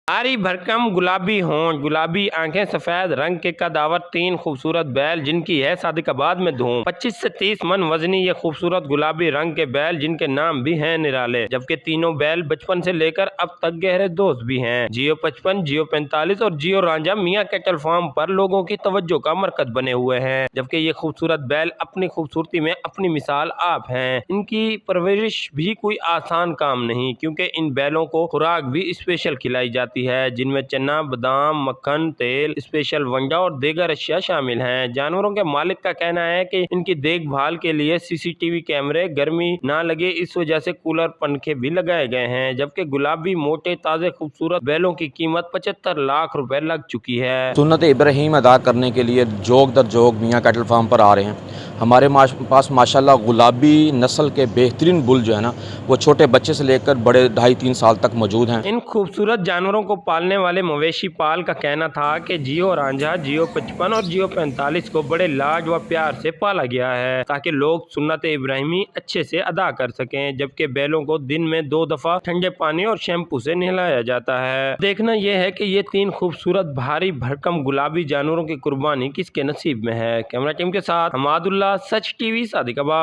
भारी भरकम गुलाबी होंठ, गुलाबी आंखें, सफेद रंग के कदावर, 3 खूबसूरत बैल जिनकी है सादिकाबाद में धूम। 25 से 30 मन वजनी ये खूबसूरत गुलाबी रंग के बैल जिनके नाम भी हैं निराले, जबकि तीनों बैल बचपन से लेकर अब तक गहरे दोस्त भी हैं। जियो 55, जियो 45 और जियो रांझा मियां कैटल फार्म पर लोगों की तवज्जो का मरकज बने हुए हैं, जबकि ये खूबसूरत बैल अपनी खूबसूरती में अपनी मिसाल आप हैं। इनकी परवरिश भी कोई आसान काम नहीं, क्योंकि इन बैलों को खुराक भी स्पेशल खिलाई जाती है, जिनमें चना, बादाम, मक्खन, तेल, स्पेशल वंडा और दीगर अशिया शामिल हैं। जानवरों के मालिक का कहना है कि इनकी देखभाल के लिए सीसीटीवी कैमरे, गर्मी ना लगे इस वजह से कूलर, पंखे भी लगाए गए हैं, जबकि गुलाबी मोटे ताजे खूबसूरत बैलों की कीमत 75 लाख रुपए लग चुकी है। सुन्नत इब्राहीम अदा करने के लिए जोग दर जोग मियां कैटल फार्म पर आ रहे हैं। हमारे पास माशाल्लाह गुलाबी नस्ल के बेहतरीन बुल जो है ना, वो छोटे बच्चे से लेकर बड़े 2.5-3 साल तक मौजूद हैं। इन खूबसूरत जानवरों को पालने वाले मवेशी पाल का कहना था कि जियो रांझा, जियो 55 और जियो 45 को बड़े लाड व प्यार से पाला गया है, ताकि लोग सुन्नत इब्राहिमी अच्छे से अदा कर सकें, जबकि बैलों को दिन में 2 दफा ठंडे पानी और शैम्पू से नहलाया जाता है। देखना यह है कि ये 3 खूबसूरत भारी भरकम गुलाबी जानवरों की कुर्बानी किसके नसीब में है। कैमरा टीम के साथ हमादुल्लाह, सच टीवी, सादिकाबाद।